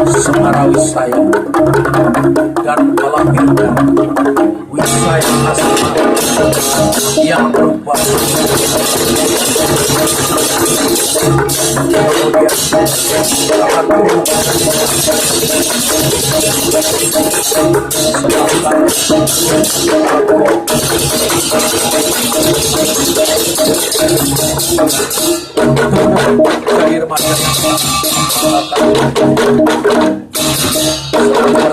Semarawi saya dan melahirkan wisaya asma yang berupa kemudian air mata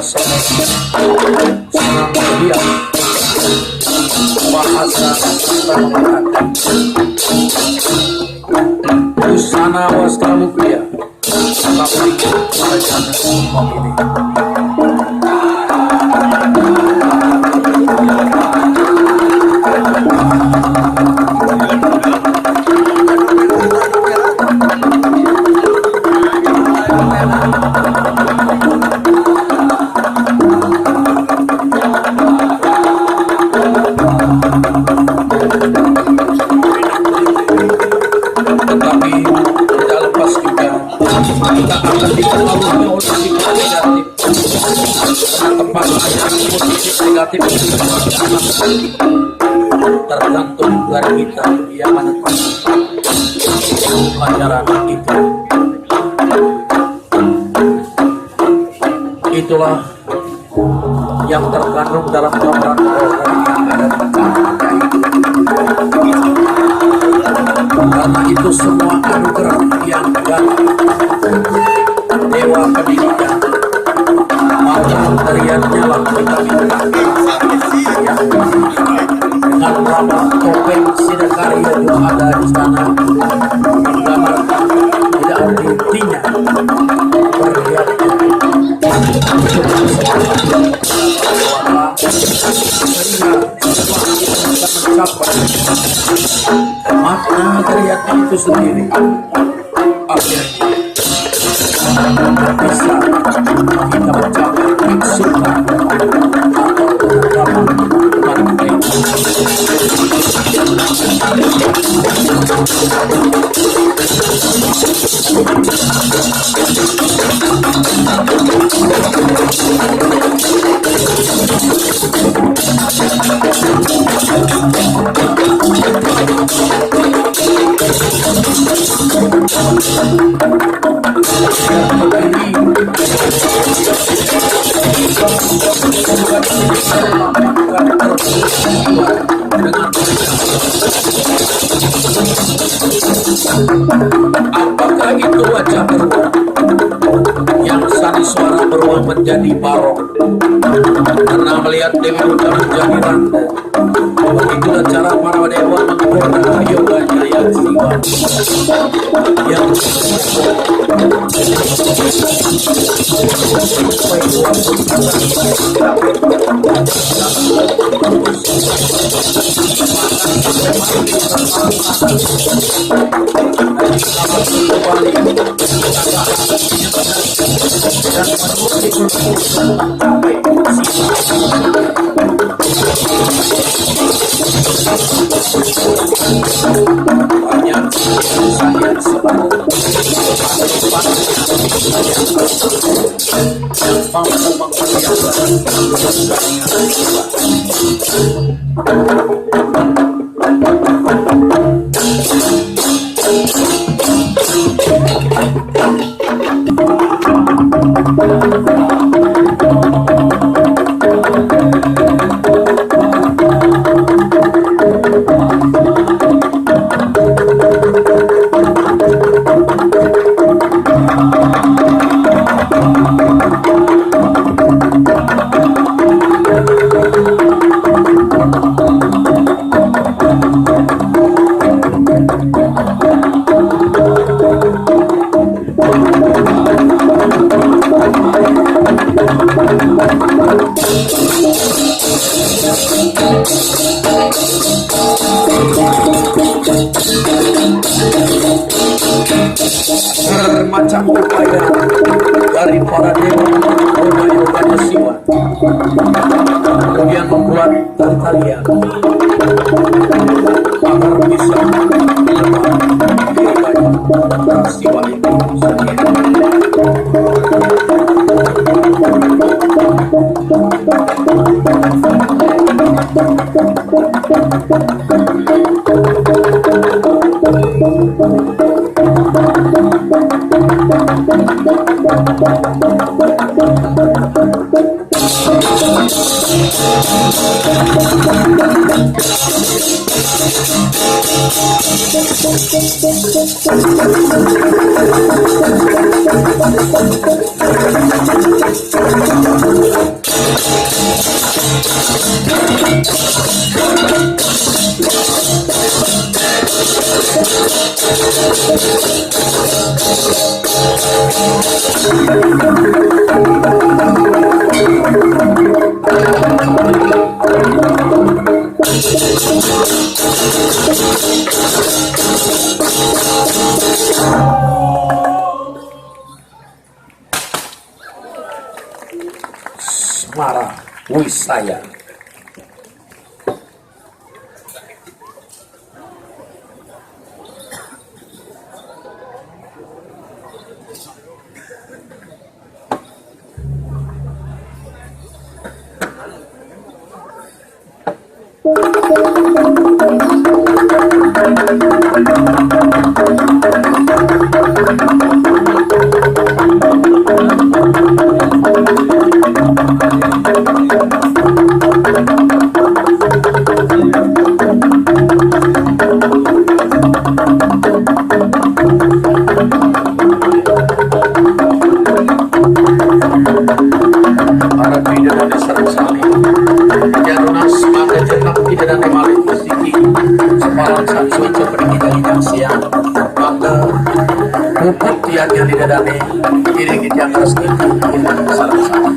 senang dia bahasa mengatakan busana wastra mulia tapi kerajaan memilih kita akan dipengaruhi oleh sifat negatif tempat positif negatif tergantung dari kita yang menetapkan pelajaran itu. Itulah yang terkandung dalam gambaran program yang ada di karena itu semua anugerah yang dalam Dewa Pendidikan maka pemberiannya lah kita minta dengan nama topeng Sidakarya yang ada di sana menggambarkan tidak henti-hentinya perlihatkan sehingga mencapai makna karya itu sendiri akhirnya bisa kita mencapai kesukaan apakah itu wajah beruang yang sari suara beruang menjadi barok karena melihat Dewi Ruda menjadi randa. Begitulah cara para dewa menggoda yoganya yang siwa yang macam upaya dari para dewa Brahma Yoga dan Siwa, kemudian membuat tarian agar bisa menyembah dewa Siwa itu sendiri. Semara Wisaya. Para bidadari dan sarasani, jadunas maka jenang bidadari malik musiki, sepalan sansuico perikita hidang siang, maka puput tiadnya bidadari, iringi tiang resmi, hidang sarasani.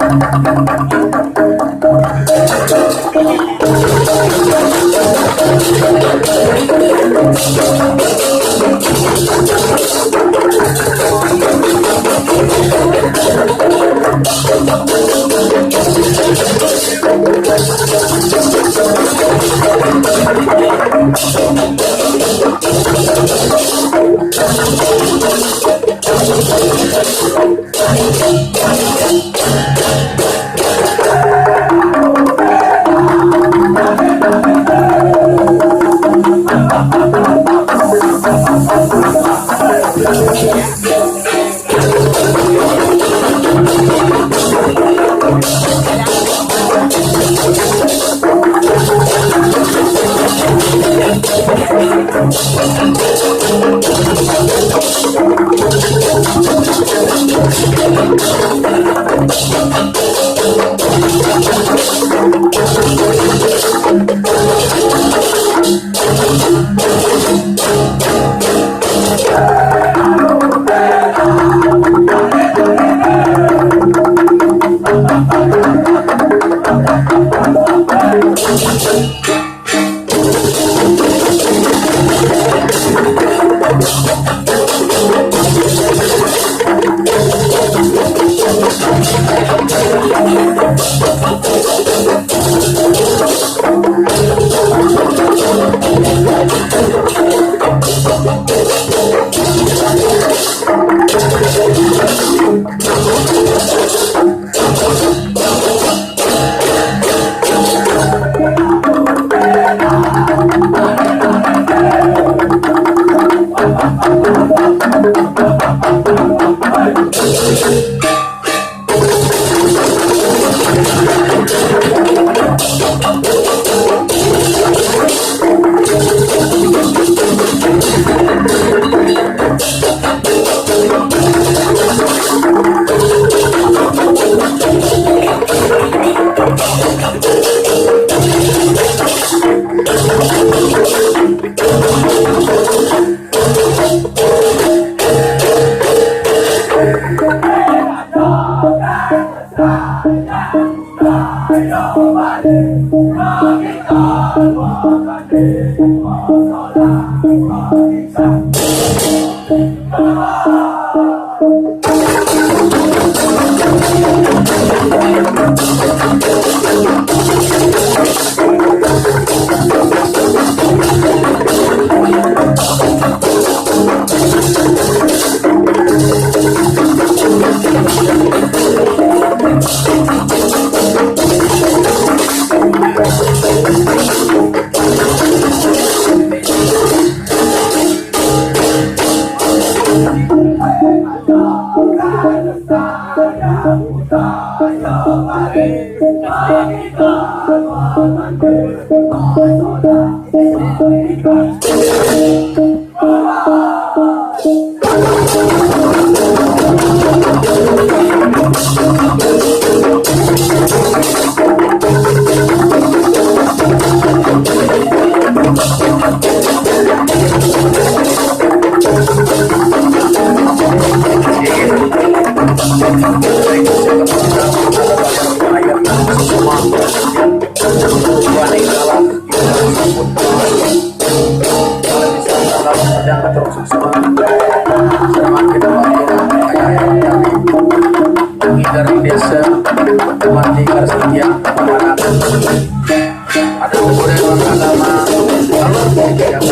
dari desa mati karsetia ada kemudian agama kalau yang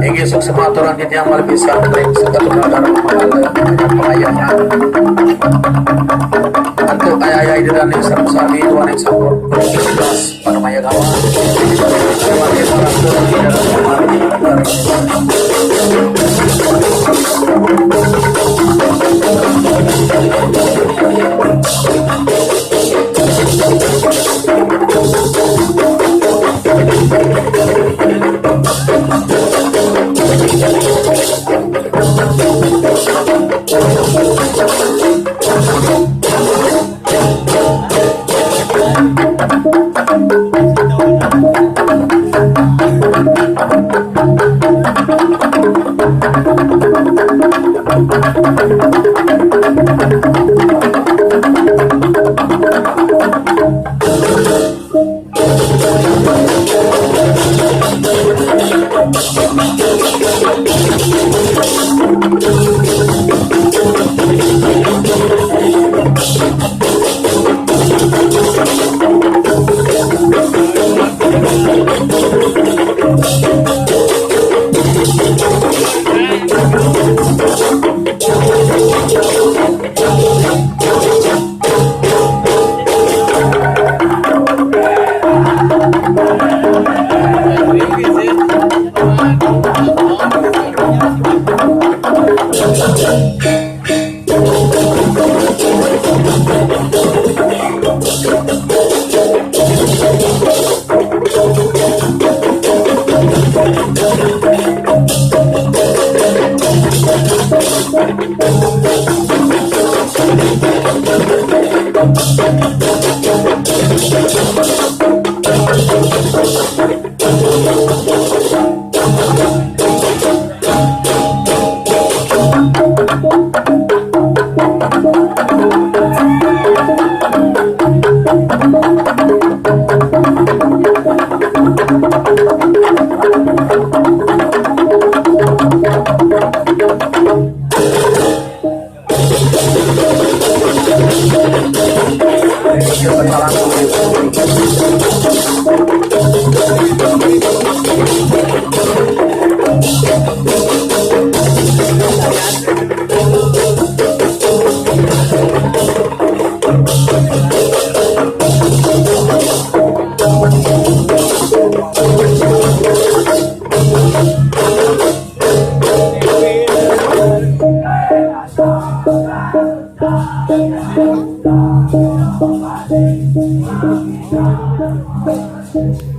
Inggih sematuran di tiang malih bisa menerima segala dalam pengayahnya. Untuk ayah-ayah di dalam Islam Sami Tuhan yang sabur berkilas pada maya gawa. Terima kasih orang tua di dalam Thank you.